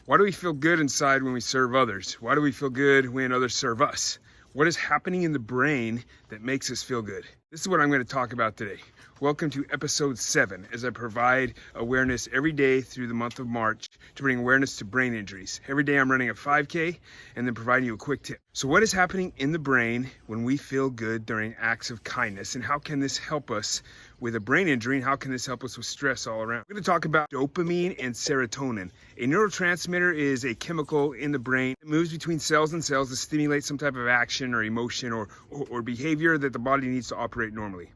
Why do we feel good inside when we serve others? Why do we feel good when others serve us? What is happening in the brain that makes us feel good? This is what I'm going to talk about today. Welcome to episode 7, as I provide awareness every day through the month of March to bring awareness to brain injuries. Every day I'm running a 5K and then providing you a quick tip. So what is happening in the brain when we feel good during acts of kindness, and how can this help us with a brain injury, and how can this help us with stress all around? We're going to talk about dopamine and serotonin. A neurotransmitter is a chemical in the brain. It moves between cells and cells to stimulate some type of action or emotion or behavior that the body needs to operate normally.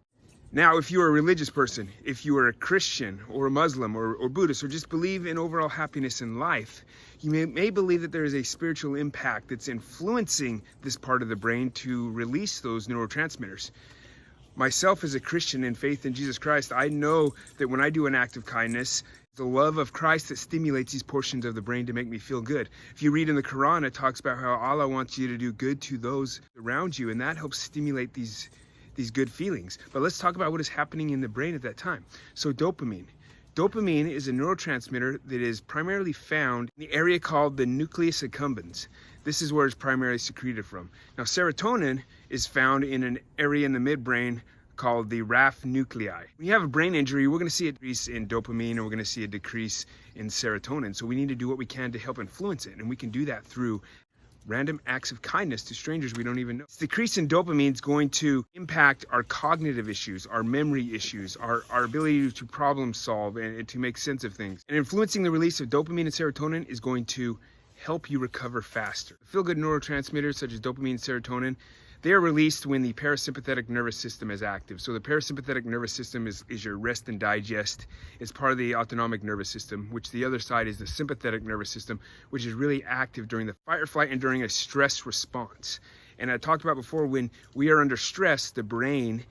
Now, if you're a religious person, if you are a Christian or a Muslim or Buddhist, or just believe in overall happiness in life, you may believe that there is a spiritual impact that's influencing this part of the brain to release those neurotransmitters. Myself, as a Christian in faith in Jesus Christ, I know that when I do an act of kindness, the love of Christ that stimulates these portions of the brain to make me feel good. If you read in the Quran, it talks about how Allah wants you to do good to those around you, and that helps stimulate these good feelings. But let's talk about what is happening in the brain at that time. So dopamine. Dopamine is a neurotransmitter that is primarily found in the area called the nucleus accumbens. This is where it's primarily secreted from. Now, serotonin is found in an area in the midbrain called the RAF nuclei. When you have a brain injury, we're going to see a decrease in dopamine, and we're going to see a decrease in serotonin. So we need to do what we can to help influence it, and we can do that through random acts of kindness to strangers we don't even know. This decrease in dopamine is going to impact our cognitive issues, our memory issues, our ability to problem solve and to make sense of things. And influencing the release of dopamine and serotonin is going to help you recover faster. Feel-good neurotransmitters such as dopamine and serotonin, they are released when the parasympathetic nervous system is active. So the parasympathetic nervous system is your rest and digest. It's part of the autonomic nervous system, which the other side is the sympathetic nervous system, which is really active during the fight or flight and during a stress response. And I talked about before, when we are under stress, the brain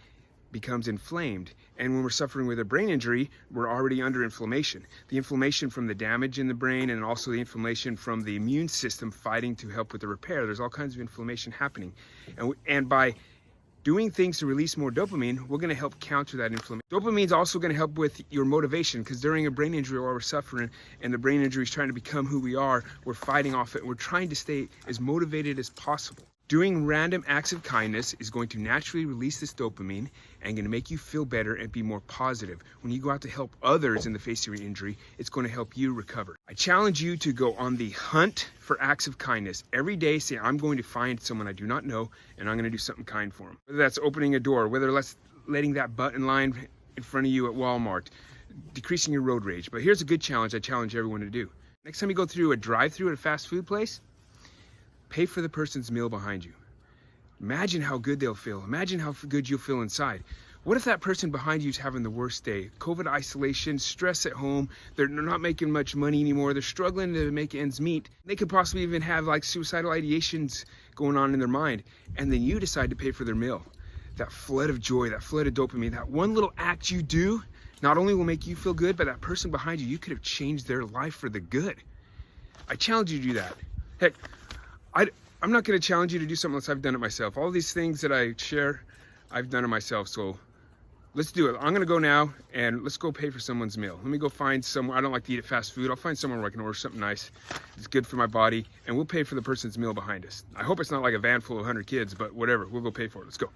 becomes inflamed. And when we're suffering with a brain injury, we're already under inflammation. The inflammation from the damage in the brain, and also the inflammation from the immune system fighting to help with the repair. There's all kinds of inflammation happening. And by doing things to release more dopamine, we're going to help counter that inflammation. Dopamine is also going to help with your motivation, because during a brain injury while we're suffering and the brain injury is trying to become who we are, we're fighting off it. We're trying to stay as motivated as possible. Doing random acts of kindness is going to naturally release this dopamine and going to make you feel better and be more positive. When you go out to help others in the face of your injury, it's going to help you recover. I challenge you to go on the hunt for acts of kindness. Every day, say, I'm going to find someone I do not know, and I'm going to do something kind for them. Whether that's opening a door, whether that's letting that butt in line in front of you at Walmart, decreasing your road rage. But here's a good challenge I challenge everyone to do. Next time you go through a drive-thru at a fast food place, pay for the person's meal behind you. Imagine how good they'll feel. Imagine how good you'll feel inside. What if that person behind you is having the worst day? COVID isolation, stress at home, they're not making much money anymore, they're struggling to make ends meet. They could possibly even have like suicidal ideations going on in their mind. And then you decide to pay for their meal. That flood of joy, that flood of dopamine, that one little act you do, not only will make you feel good, but that person behind you, you could have changed their life for the good. I challenge you to do that. Heck, I'm not going to challenge you to do something unless I've done it myself. All these things that I share, I've done it myself. So let's do it. I'm going to go now and let's go pay for someone's meal. Let me go find somewhere. I don't like to eat at fast food. I'll find somewhere where I can order something nice. It's good for my body, and we'll pay for the person's meal behind us. I hope it's not like a van full of 100 kids, but whatever. We'll go pay for it. Let's go.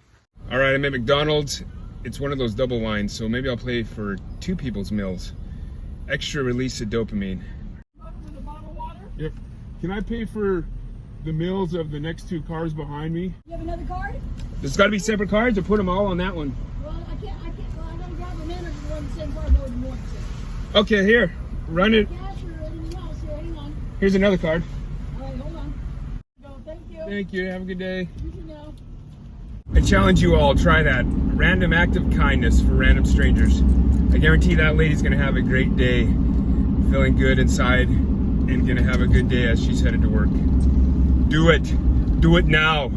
All right, I'm at McDonald's. It's one of those double lines, so maybe I'll pay for 2 people's meals. Extra release of dopamine. With a bottle of water? Yep. Can I pay for the meals of the next 2 cars behind me? You have another card? There's got to be separate cards, or put them all on that one. Well, I can't, well, I gotta grab them in, or you want the same card more than once. Okay, here, run it. Cash or anything else, here, hang on. Here's another card. All right, hold on. Go, thank you. Thank you, have a good day. You can go. I challenge you all, try that. Random act of kindness for random strangers. I guarantee that lady's gonna have a great day, feeling good inside, and gonna have a good day as she's headed to work. Do it. Do it now.